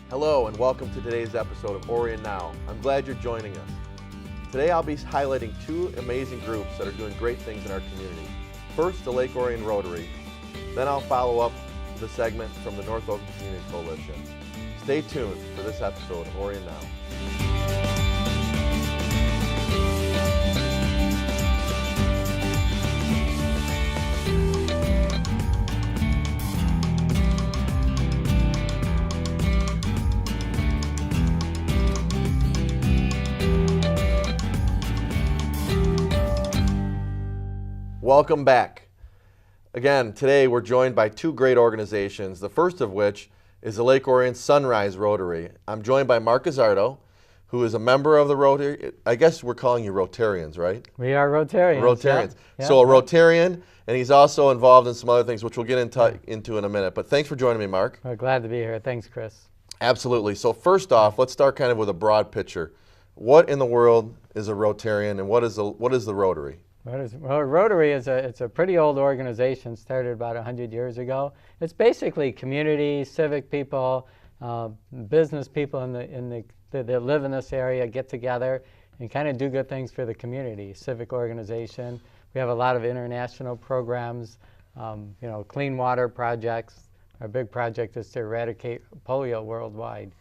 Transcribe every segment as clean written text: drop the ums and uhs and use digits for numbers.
Hello and welcome to today's episode of Orion Now. I'm glad you're joining us. Today I'll be highlighting two amazing groups that are doing great things in our community. First, the Lake Orion Rotary. Then I'll follow up with a segment from the North Oakland Community Coalition. Stay tuned for this episode of Orion Now. Welcome back. Again, today we're joined by two great organizations, the first of which is the Lake Orion Sunrise Rotary. I'm joined by Mark Gazzardo, who is a member of the Rotary. I guess we're calling you Rotarians, right? We are Rotarians. Rotarians. Yeah. So a Rotarian, and he's also involved in some other things, which we'll get into in a minute. But thanks for joining me, Mark. We're glad to be here. Thanks, Chris. Absolutely. So first off, let's start kind of with a broad picture. What in the world is a Rotarian, and what is the Rotary? Well, Rotary is it's a pretty old organization, started about 100 years ago. It's basically community, civic people, business people that live in this area get together and kind of do good things for the community. Civic organization. We have a lot of international programs, clean water projects. Our big project is to eradicate polio worldwide.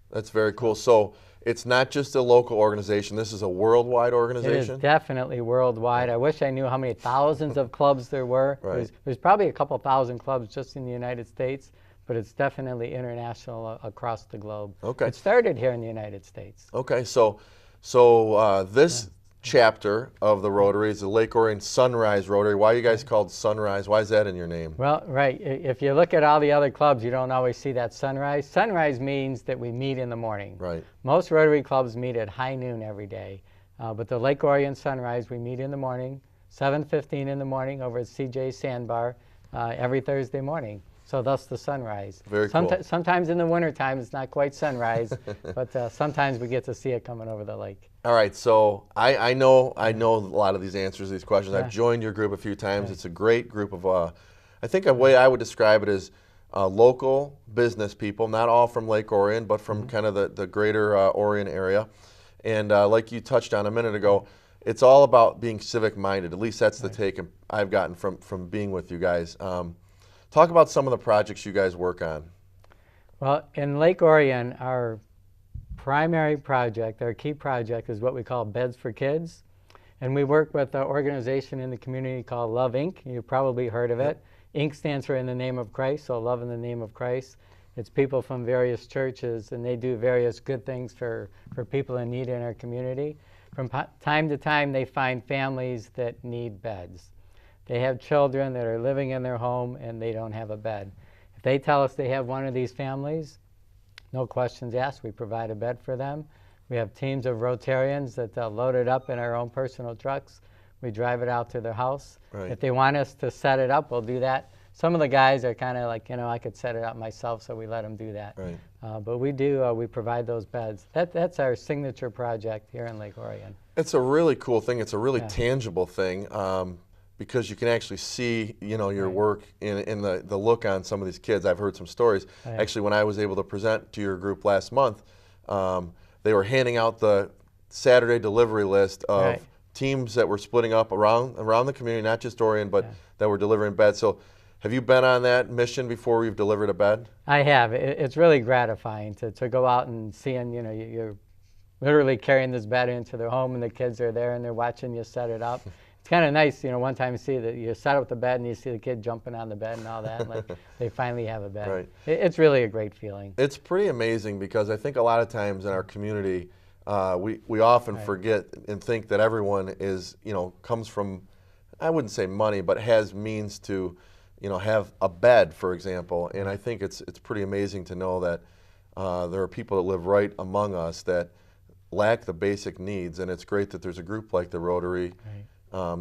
That's very cool. So it's not just a local organization. This is a worldwide organization? It is definitely worldwide. I wish I knew how many thousands of clubs there were. Right. There's probably a couple thousand clubs just in the United States, but it's definitely international across the globe. Okay. It started here in the United States. Okay, so this chapter of the Rotary is the Lake Orion Sunrise Rotary. Why are you guys called Sunrise? Why is that in your name? Well, right. If you look at all the other clubs, you don't always see that sunrise. Sunrise means that we meet in the morning. Right. Most Rotary clubs meet at high noon every day. But the Lake Orion Sunrise, we meet in the morning, 7:15 in the morning over at CJ's Sandbar every Thursday morning. So thus the sunrise. Very cool. Sometimes in the wintertime it's not quite sunrise, but sometimes we get to see it coming over the lake. All right, so I know a lot of these answers to these questions. Yeah. I've joined your group a few times. It's a great group of, I think a way I would describe it is local business people, not all from Lake Orion, but from kind of the greater Orion area. And like you touched on a minute ago, it's all about being civic-minded. At least that's the take I've gotten from being with you guys. Talk about some of the projects you guys work on. Well, in Lake Orion, our primary project, our key project, is what we call Beds for Kids. And we work with an organization in the community called Love Inc. You've probably heard of it. Inc. stands for In the Name of Christ, so Love in the Name of Christ. It's people from various churches, and they do various good things for people in need in our community. From time to time, they find families that need beds. They have children that are living in their home and they don't have a bed. If they tell us they have one of these families, no questions asked, we provide a bed for them. We have teams of Rotarians that load it up in our own personal trucks. We drive it out to their house. Right. If they want us to set it up, we'll do that. Some of the guys are kind of like, I could set it up myself, so we let them do that. Right. But we do, we provide those beds. That's our signature project here in Lake Orion. It's a really cool thing. It's a really tangible thing. Because you can actually see, your work in the look on some of these kids. I've heard some stories. Right. Actually, when I was able to present to your group last month, they were handing out the Saturday delivery list of teams that were splitting up around the community, not just Orion, but that were delivering beds. So have you been on that mission before we've delivered a bed? I have. It's really gratifying to go out and seeing, you're literally carrying this bed into their home and the kids are there and they're watching you set it up. It's kind of nice, one time you see that you set up the bed and you see the kid jumping on the bed and all that, and like they finally have a bed. Right. It's really a great feeling. It's pretty amazing because I think a lot of times in our community, we often forget and think that everyone is, comes from, I wouldn't say money, but has means to, have a bed, for example. And I think it's pretty amazing to know that there are people that live right among us that lack the basic needs, and it's great that there's a group like the Rotary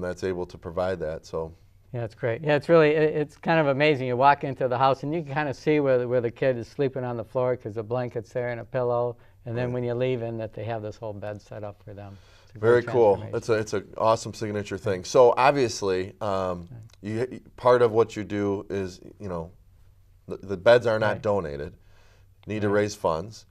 that's able to provide that. So yeah, it's great. Yeah, it's kind of amazing. You walk into the house and you can kind of see where the kid is sleeping on the floor because the blanket's there and a pillow, and then when you leave in that they have this whole bed set up for them. Very cool. It's an awesome signature thing. So obviously, part of what you do is, the beds are not donated. need to raise funds.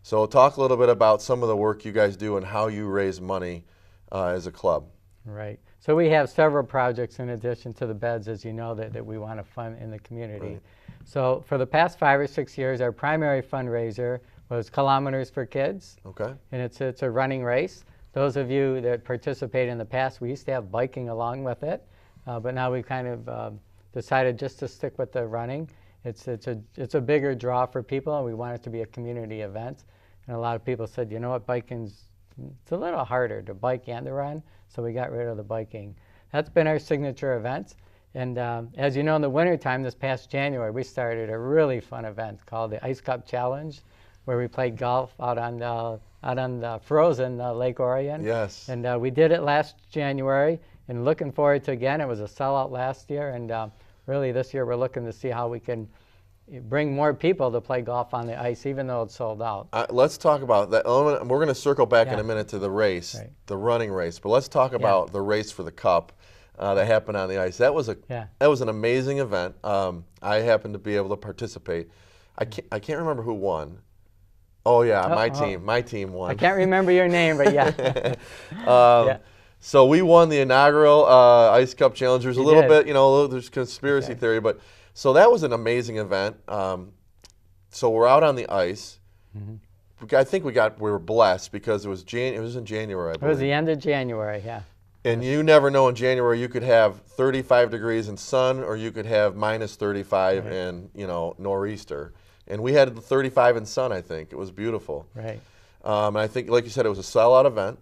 So talk a little bit about some of the work you guys do and how you raise money as a club. Right. So we have several projects in addition to the beds, as you know, that we want to fund in the community. Right. So for the past 5 or 6 years, our primary fundraiser was Kilometers for Kids. Okay. And it's a running race. Those of you that participated in the past, we used to have biking along with it, but now we've kind of decided just to stick with the running. It's a bigger draw for people, and we want it to be a community event. And a lot of people said, you know what, biking's it's a little harder to bike and to run, so we got rid of the biking. That's been our signature event. And as you know, in the wintertime, this past January, we started a really fun event called the Ice Cup Challenge, where we played golf out on the frozen Lake Orion. Yes. And we did it last January, and looking forward to again. It was a sellout last year, and really this year we're looking to see how we can bring more people to play golf on the ice, even though it's sold out. Let's talk about that. We're going to circle back in Yeah. a minute to the race, Right. the running race. But let's talk about the race for the cup that happened on the ice. That was an amazing event. I happened to be able to participate. I can't remember who won. Oh yeah, my team won. I can't remember your name, but yeah. Yeah. So we won the inaugural Ice Cup Challenge. There's a little bit, you know, there's conspiracy theory, but so that was an amazing event. So we're out on the ice. I think we were blessed because it was in January, I believe. It was the end of January, yeah. And you never know, in January you could have 35 degrees and sun, or you could have minus 35 and, you know, nor'easter. And we had 35 and sun, I think. It was beautiful. Right. And I think, like you said, it was a sellout event.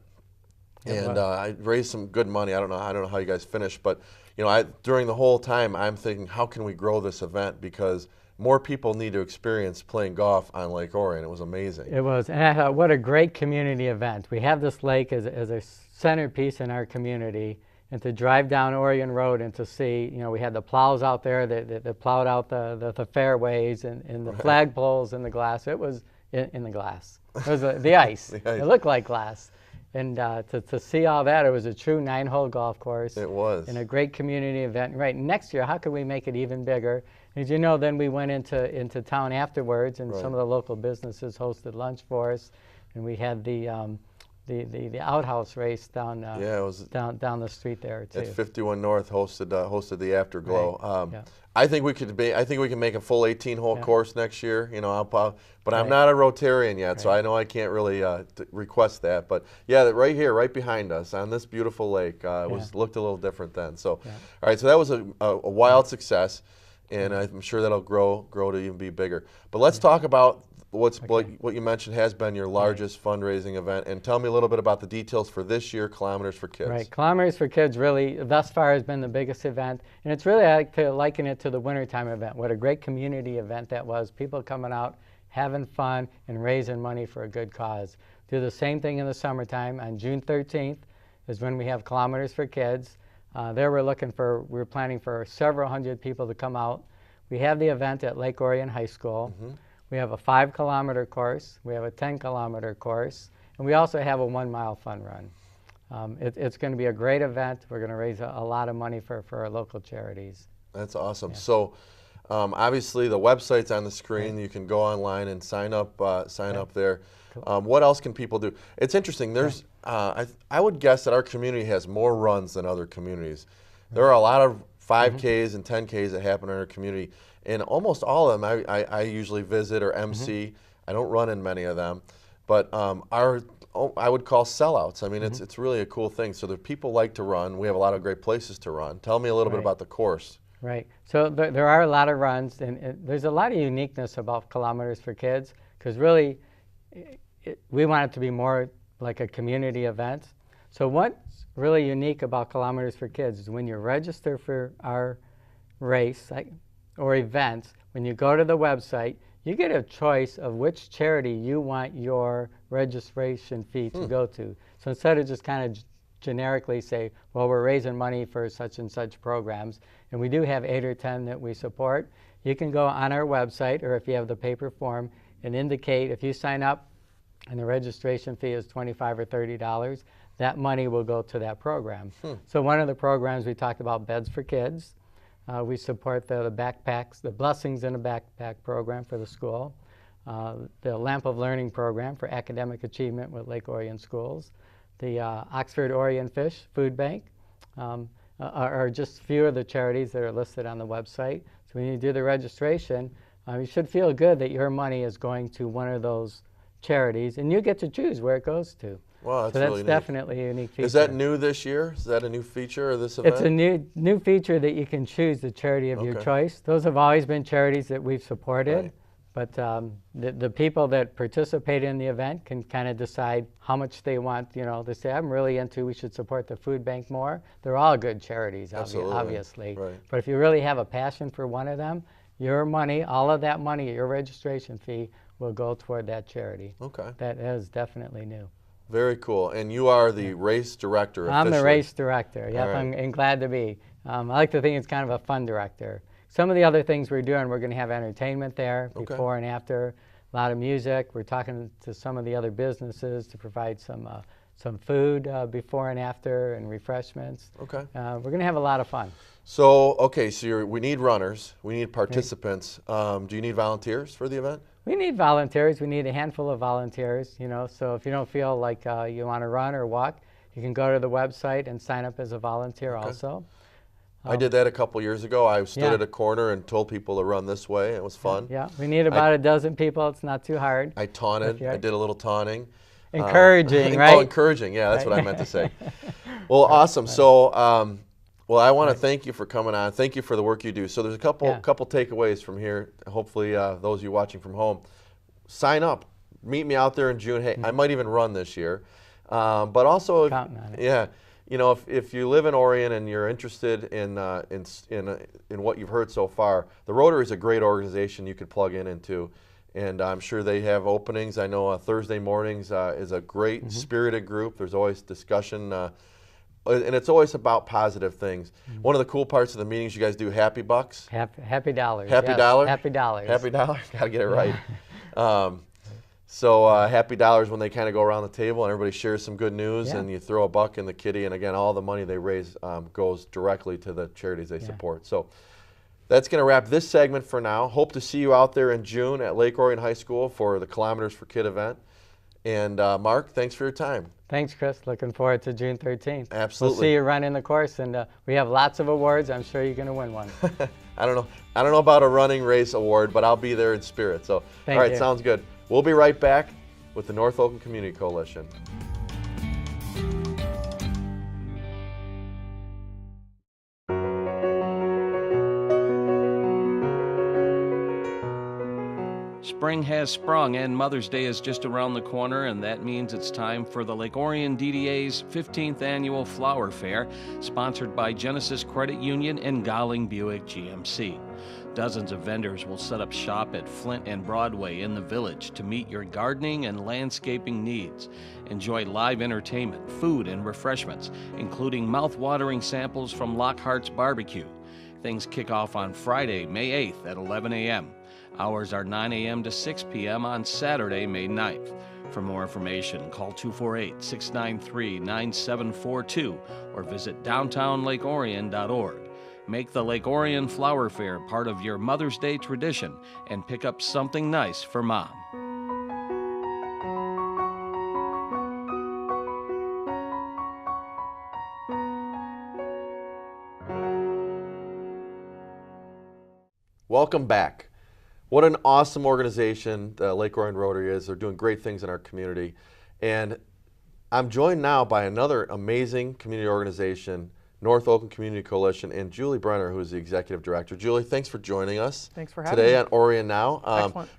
And I raised some good money. I don't know how you guys finished, but you know, during the whole time, I'm thinking, how can we grow this event, because more people need to experience playing golf on Lake Orion. It was amazing. It was, and I thought, what a great community event. We have this lake as a centerpiece in our community, and to drive down Orion Road and to see, you know, we had the plows out there that plowed out the fairways and the flagpoles in the glass. It was in the glass. It was the ice. The ice. It looked like glass. And to see all that, it was a true 9-hole golf course. It was. And a great community event. Right, next year, how could we make it even bigger? As you know, then we went into town afterwards, and some of the local businesses hosted lunch for us. And we had the outhouse race down it was down the street there too. At 51 North hosted the Afterglow. Right. I think we can make a full 18-hole course next year. You know, but I'm not a Rotarian yet, so I know I can't really request that. But yeah, right here, right behind us on this beautiful lake, looked a little different then. So, all right, so that was a wild success, and I'm sure that'll grow to even be bigger. But let's talk about what you mentioned has been your largest fundraising event, and tell me a little bit about the details for this year, Kilometers for Kids. Right, Kilometers for Kids really, thus far, has been the biggest event, and it's really, I like to liken it to the wintertime event. What a great community event that was, people coming out, having fun, and raising money for a good cause. Do the same thing in the summertime. On June 13th is when we have Kilometers for Kids. There we're planning for several hundred people to come out. We have the event at Lake Orion High School. We have a 5-kilometer course, we have a 10-kilometer course, and we also have a 1-mile fun run. It's going to be a great event. We're going to raise a lot of money for our local charities. That's awesome. So obviously the website's on the screen. You can go online and sign up there. What else can people do? It's interesting. There's I would guess that our community has more runs than other communities. There are a lot of 5Ks and 10Ks that happen in our community. And almost all of them I usually visit or MC. I don't run in many of them, but I would call sellouts. I mean, it's really a cool thing. So the people like to run. We have a lot of great places to run. Tell me a little bit about the course. Right. So there are a lot of runs, and there's a lot of uniqueness about Kilometers for Kids, because really we want it to be more like a community event. So what's really unique about Kilometers for Kids is when you register for our race, or events, when you go to the website, you get a choice of which charity you want your registration fee to go to. So instead of just kind of generically say, well, we're raising money for such and such programs, and we do have 8 or 10 that we support, you can go on our website, or if you have the paper form, and indicate if you sign up and the registration fee is $25 or $30, that money will go to that program. So one of the programs we talked about, Beds for Kids. We support the backpacks, the Blessings in a Backpack program for the school. the Lamp of Learning program for academic achievement with Lake Orion schools, the Oxford Orion Fish Food Bank, are just a few of the charities that are listed on the website. So when you do the registration, you should feel good that your money is going to one of those charities, and you get to choose where it goes to. Wow, that's so that's really neat. Definitely a unique feature. Is that new this year? Is that a new feature of this event? It's a new feature that you can choose the charity of your choice. Those have always been charities that we've supported. Right. But the people that participate in the event can kind of decide how much they want. You know, they say, I'm really into, we should support the food bank more. They're all good charities, obviously. Right. But if you really have a passion for one of them, your money, all of that money, your registration fee, will go toward that charity. Okay. That is definitely new. Very cool. And you are the race director officially. I'm the race director. Yep, right. I'm glad to be. I like to think it's kind of a fun director. Some of the other things we're doing, we're going to have entertainment there before and after, a lot of music. We're talking to some of the other businesses to provide some food before and after and refreshments. Okay. We're going to have a lot of fun. So, okay, so we need runners, we need participants. Do you need volunteers for the event? We need volunteers. We need a handful of volunteers, you know, so if you don't feel like you want to run or walk, you can go to the website and sign up as a volunteer also. I did that a couple years ago. I stood at a corner and told people to run this way. It was fun. Yeah, we need about a dozen people. It's not too hard. I taunted. I did a little taunting. Encouraging, right? Oh, encouraging. Yeah, that's what I meant to say. Well, awesome. So, well, I want to thank you for coming on. Thank you for the work you do. So there's a couple takeaways from here. Hopefully, those of you watching from home, sign up. Meet me out there in June. Hey, I might even run this year. But also, counting on it. Yeah. You know, if you live in Orion and you're interested in what you've heard so far, the Rotary is a great organization you could plug into, and I'm sure they have openings. I know Thursday mornings is a great spirited group. There's always discussion, and it's always about positive things. One of the cool parts of the meetings, you guys do happy bucks. Happy dollars. Happy dollars. Happy dollars. Happy dollars. Got to get it right. So happy dollars when they kind of go around the table and everybody shares some good news and you throw a buck in the kitty, and again, all the money they raise goes directly to the charities they support. So that's going to wrap this segment for now. Hope to see you out there in June at Lake Orion High School for the Kilometers for Kid event. And Mark, thanks for your time. Thanks, Chris. Looking forward to June 13th. Absolutely. We'll see you running the course, and we have lots of awards. I'm sure you're going to win one. I don't know about a running race award, but I'll be there in spirit. So, all right, sounds good. We'll be right back with the North Oakland Community Coalition. Spring has sprung and Mother's Day is just around the corner, and that means it's time for the Lake Orion DDA's 15th Annual Flower Fair, sponsored by Genesis Credit Union and Gowling Buick GMC. Dozens of vendors will set up shop at Flint and Broadway in the village to meet your gardening and landscaping needs. Enjoy live entertainment, food, and refreshments, including mouth-watering samples from Lockhart's Barbecue. Things kick off on Friday, May 8th at 11 a.m. Hours are 9 a.m. to 6 p.m. on Saturday, May 9th. For more information, call 248-693-9742 or visit downtownlakeorion.org. Make the Lake Orion Flower Fair part of your Mother's Day tradition and pick up something nice for Mom. Welcome back. What an awesome organization the Lake Orion Rotary is. They're doing great things in our community. And I'm joined now by another amazing community organization, North Oakland Community Coalition, and Julie Brenner, who is the executive director. Julie, thanks for joining us. Thanks for having me. Today on Orion Now.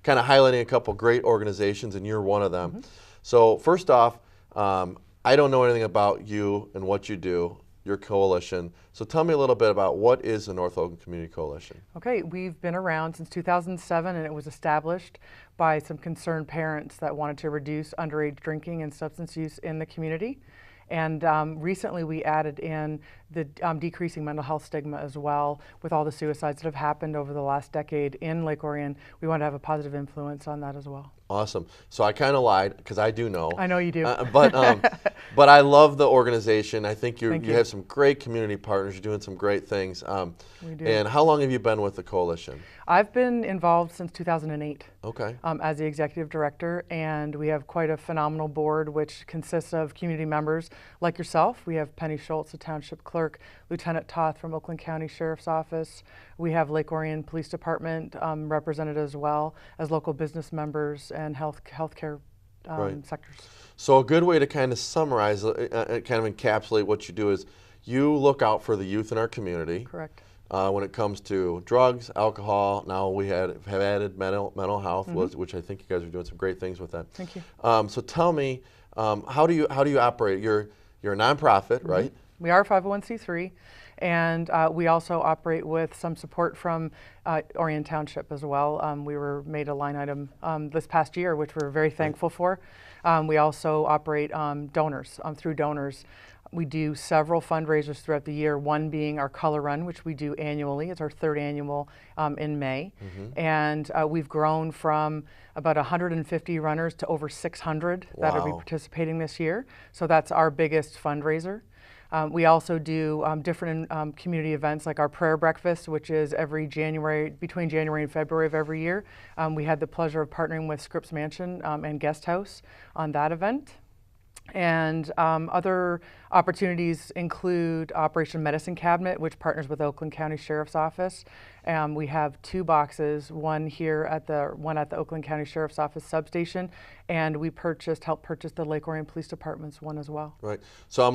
Kind of highlighting a couple great organizations, and you're one of them. So first off, I don't know anything about you and what you do, your coalition. So tell me a little bit about what is the North Oakland Community Coalition. Okay, we've been around since 2007, and it was established by some concerned parents that wanted to reduce underage drinking and substance use in the community. And recently we added in the decreasing mental health stigma as well. With all the suicides that have happened over the last decade in Lake Orion, we want to have a positive influence on that as well. Awesome. So I kind of lied because I do know. I know you do. But I love the organization. I think you Thank you. have some great community partners. You're doing some great things. We do. And how long have you been with the coalition? I've been involved since 2008. Okay. As the executive director, and we have quite a phenomenal board which consists of community members like yourself. We have Penny Schultz, the township clerk, Lieutenant Toth from Oakland County Sheriff's Office. We have Lake Orion Police Department represented as well as local business members and healthcare Right. sectors. So a good way to kind of summarize, kind of encapsulate what you do is you look out for the youth in our community. Correct. When it comes to drugs, alcohol, now we have added mental health, which I think you guys are doing some great things with that. Thank you. So tell me, how do you operate? You're a nonprofit, right? We are 501c3, and we also operate with some support from Orion Township as well. We were made a line item this past year, which we're very thankful for. We also operate donors, through donors. We do several fundraisers throughout the year, one being our Color Run, which we do annually. It's our third annual in May. And we've grown from about 150 runners to over 600 that will be participating this year. So that's our biggest fundraiser. We also do different community events like our prayer breakfast, which is every January, between January and February of every year. We had the pleasure of partnering with Scripps Mansion and Guest House on that event. And other opportunities include Operation Medicine Cabinet, which partners with Oakland County Sheriff's Office. We have 2 boxes, one at the Oakland County Sheriff's Office substation, and we helped purchase the Lake Orion Police Department's one as well. Right. So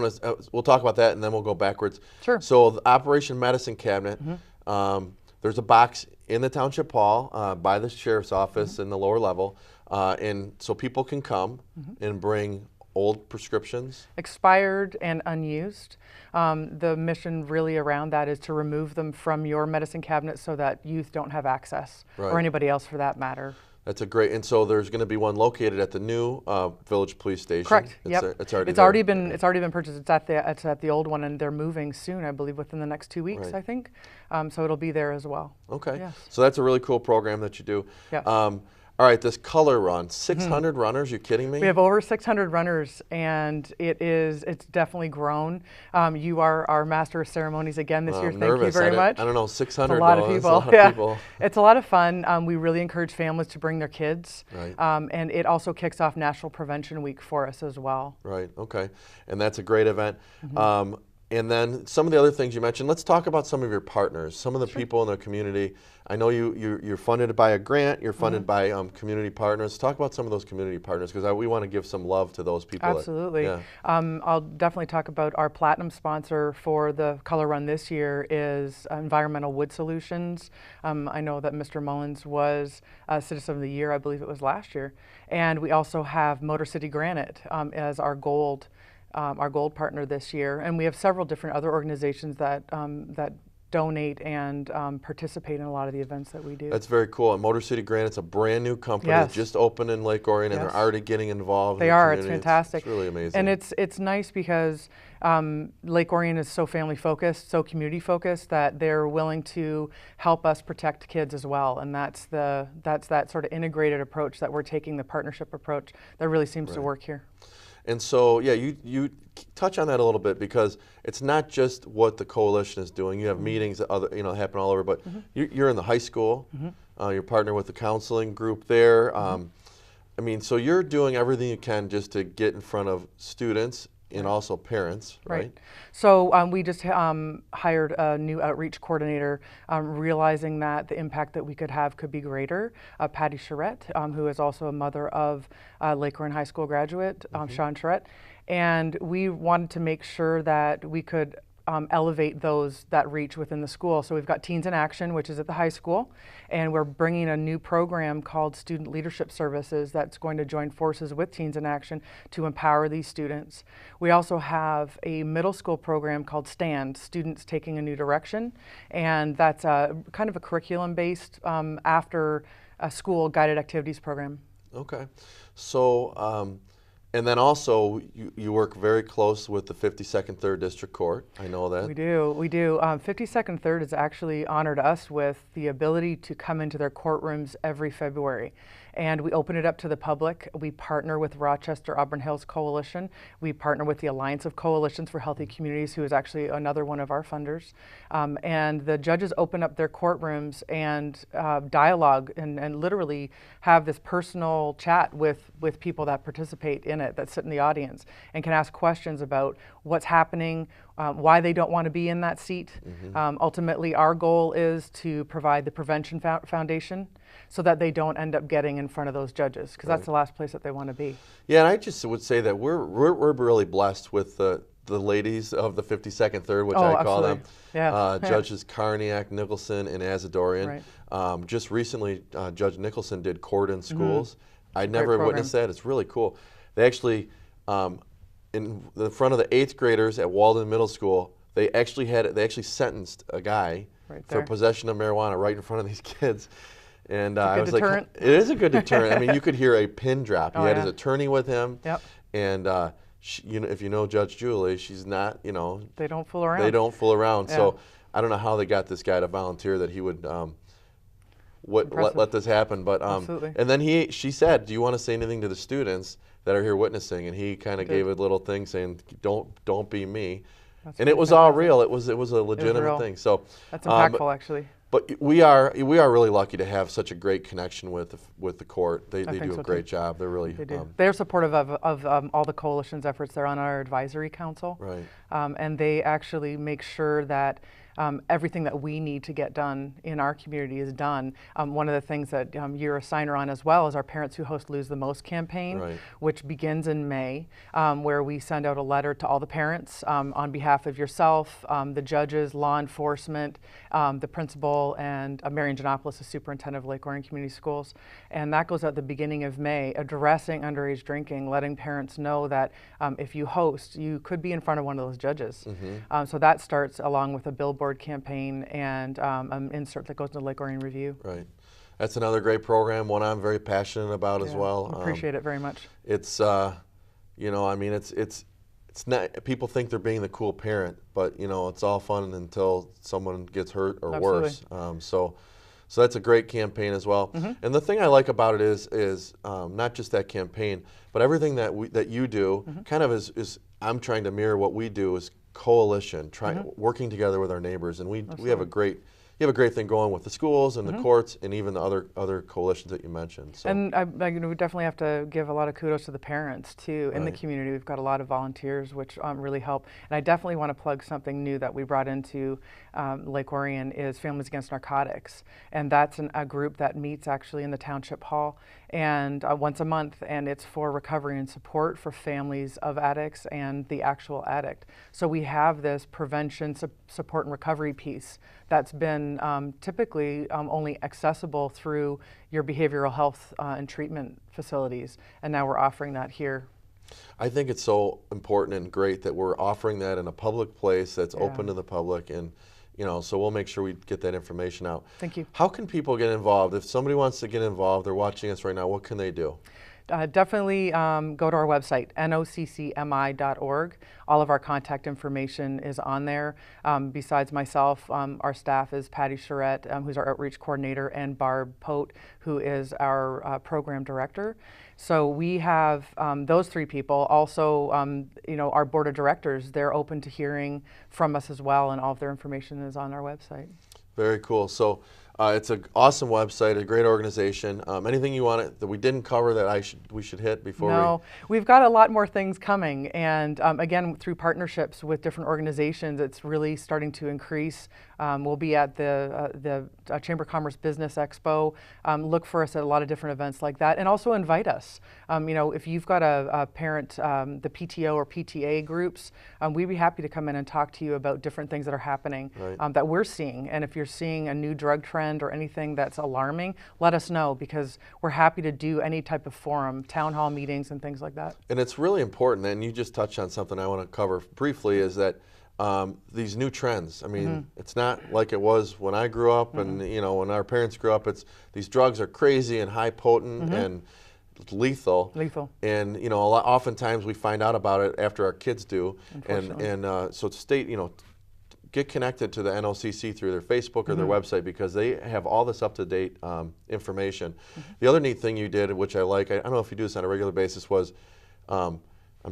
we'll talk about that, and then we'll go backwards. Sure. So the Operation Medicine Cabinet, there's a box in the Township Hall by the Sheriff's Office in the lower level, and so people can come and bring old prescriptions? Expired and unused. The mission really around that is to remove them from your medicine cabinet so that youth don't have access, or anybody else for that matter. That's a great, and so there's going to be one located at the new Village Police Station. Correct. It's already It's already been purchased. It's at the old one, and they're moving soon, I believe, within the next 2 weeks, I think. So it'll be there as well. Okay. Yes. So that's a really cool program that you do. Yes. All right, this Color Run, 600 runners, you kidding me? We have over 600 runners, and it's definitely grown. You are our master of ceremonies again this year. Thank you very much. I don't know, 600. It's a lot of people. That's a lot of people. It's a lot of fun. We really encourage families to bring their kids. Right. And it also kicks off National Prevention Week for us as well. Right, okay. And that's a great event. And then some of the other things you mentioned, let's talk about some of your partners, some of the people in the community. I know you're funded by a grant, you're funded by community partners. Talk about some of those community partners, because we want to give some love to those people. Absolutely. I'll definitely talk about our platinum sponsor for the Color Run this year is Environmental Wood Solutions. I know that Mr. Mullins was Citizen of the Year, I believe it was last year. And we also have Motor City Granite as our gold partner this year, and we have several different other organizations that donate and participate in a lot of the events that we do. That's very cool. And Motor City Granite's a brand new company that just opened in Lake Orion, and they're already getting involved. They in the are. community. It's fantastic. It's really amazing. And it's nice because Lake Orion is so family focused, so community focused, that they're willing to help us protect kids as well. And that's that sort of integrated approach that we're taking, the partnership approach that really seems to work here. And so, yeah, you touch on that a little bit, because it's not just what the coalition is doing. You have meetings that happen all over, but you're in the high school. You're partnered with the counseling group there. I mean, so you're doing everything you can just to get in front of students and also parents, right? So we just hired a new outreach coordinator, realizing that the impact that we could have could be greater. Patty Charette, who is also a mother of Lake Orion High School graduate, Sean Charette. And we wanted to make sure that we could elevate that reach within the school. So we've got Teens in Action, which is at the high school, and we're bringing a new program called Student Leadership Services that's going to join forces with Teens in Action to empower these students. We also have a middle school program called STAND, Students Taking a New Direction, and that's kind of a curriculum-based after a school guided activities program. Okay. So, and then also, you work very close with the 52nd 3rd District Court. I know that. We do. 52nd 3rd has actually honored us with the ability to come into their courtrooms every February. and we open it up to the public. We partner with Rochester Auburn Hills Coalition. We partner with the Alliance of Coalitions for Healthy Communities, who is actually another one of our funders. And the judges open up their courtrooms and dialogue and literally have this personal chat with people that participate in it, that sit in the audience, and can ask questions about what's happening, why they don't want to be in that seat. Ultimately, our goal is to provide the prevention foundation so that they don't end up getting in front of those judges, because that's the last place that they want to be. Yeah, and I just would say that we're really blessed with the ladies of the 52nd Third, which I call them. Yeah. Judges Karniak, Nicholson, and Azadorian. Just recently, Judge Nicholson did court in schools. I'd never witnessed that. It's really cool. They actually, in the front of the 8th graders at Walden Middle School, they actually sentenced a guy for possession of marijuana right in front of these kids. And I was deterrent. Like, it is a good deterrent. I mean, you could hear a pin drop. He had his attorney with him. And if you know Judge Julie, she's not, they don't fool around. They don't fool around. So I don't know how they got this guy to volunteer that he would let this happen. But and then she said, "Do you want to say anything to the students that are here witnessing?" And he kind of gave a little thing saying, "Don't be me." And it was all real. It was a legitimate thing. So that's impactful, actually. But we are really lucky to have such a great connection with the court. They do a great job. They're really they're supportive of all the coalition's efforts. They're on our advisory council, and they actually make sure that everything that we need to get done in our community is done. One of the things that you're a signer on as well is our Parents Who Host Lose the Most campaign, which begins in May, where we send out a letter to all the parents on behalf of yourself, the judges, law enforcement, the principal, and Marion Giannopoulos, the superintendent of Lake Orion Community Schools. And that goes out at the beginning of May, addressing underage drinking, letting parents know that if you host, you could be in front of one of those judges. So that starts along with a billboard campaign and an insert that goes into Lake Orion Review. Right. That's another great program, one I'm very passionate about as well. Appreciate it very much. It's, I mean, it's not, people think they're being the cool parent, but, it's all fun until someone gets hurt or worse. So that's a great campaign as well. And the thing I like about it is not just that campaign, but everything that you do kind of is I'm trying to mirror what we do is coalition, working together with our neighbors, and we have a great thing going with the schools and the courts and even the other coalitions that you mentioned. So. And we definitely have to give a lot of kudos to the parents too in the community. We've got a lot of volunteers which really help. And I definitely want to plug something new that we brought into Lake Orion is Families Against Narcotics, and that's a group that meets actually in the Township Hall and once a month, and it's for recovery and support for families of addicts and the actual addict. So we have this prevention, support, and recovery piece that's been typically only accessible through your behavioral health and treatment facilities, and now we're offering that here. I think it's so important and great that we're offering that in a public place that's open to the public, and so we'll make sure we get that information out. Thank you. How can people get involved? If somebody wants to get involved, they're watching us right now, what can they do? Definitely go to our website, noccmi.org. All of our contact information is on there. Besides myself, our staff is Patty Charette, who's our outreach coordinator, and Barb Pote, who is our program director. So we have those three people. Also, our board of directors, they're open to hearing from us as well, and all of their information is on our website. Very cool. So it's an awesome website, a great organization. Anything you want that we didn't cover that we should hit before we? No, we've got a lot more things coming, and again, through partnerships with different organizations, it's really starting to increase. We'll be at the Chamber of Commerce Business Expo. Look for us at a lot of different events like that, and also invite us. If you've got a parent, the PTO or PTA groups, we'd be happy to come in and talk to you about different things that are happening that we're seeing. And if you're seeing a new drug trend or anything that's alarming, let us know, because we're happy to do any type of forum, town hall meetings and things like that. And it's really important, and you just touched on something I want to cover briefly, is that these new trends. I mean, it's not like it was when I grew up and when our parents grew up. It's these drugs are crazy and high potent and lethal. And oftentimes we find out about it after our kids do. And so get connected to the NOCC through their Facebook or their website, because they have all this up-to-date information. The other neat thing you did, which I like, I don't know if you do this on a regular basis, was, I'm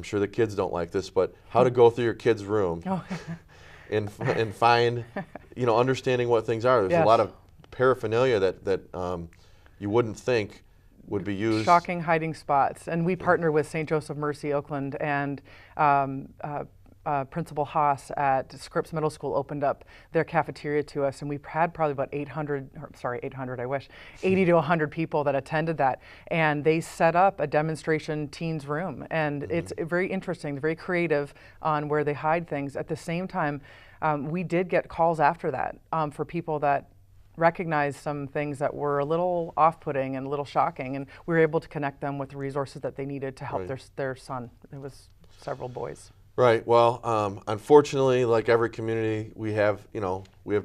sure the kids don't like this, but how to go through your kid's room and find, understanding what things are. There's a lot of paraphernalia that you wouldn't think would be used. Shocking hiding spots. And we partner with St. Joseph Mercy Oakland, and Principal Haas at Scripps Middle School opened up their cafeteria to us, and we had probably about 80 to 100 people that attended that, and they set up a demonstration teens room, and it's very interesting, very creative on where they hide things. At the same time, we did get calls after that for people that recognized some things that were a little off-putting and a little shocking, and we were able to connect them with the resources that they needed to help their son. It was several boys. Right. Well, unfortunately, like every community, we have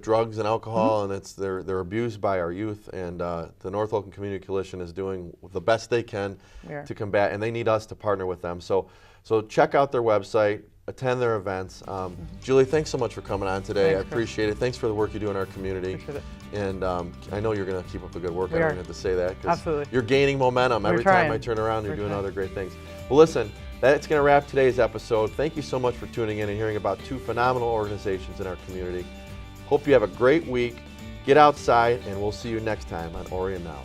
drugs and alcohol, and they're abused by our youth. And the North Oakland Community Coalition is doing the best they can to combat, and they need us to partner with them. So check out their website, attend their events. Julie, thanks so much for coming on today. Thanks, I appreciate it. Thanks for the work you do in our community. Appreciate it. And I know you're going to keep up the good work. We I are. don't have to say that, because Absolutely. you're gaining momentum every time I turn around. You're doing other great things. Well, listen. That's going to wrap today's episode. Thank you so much for tuning in and hearing about two phenomenal organizations in our community. Hope you have a great week. Get outside, and we'll see you next time on Orion Now.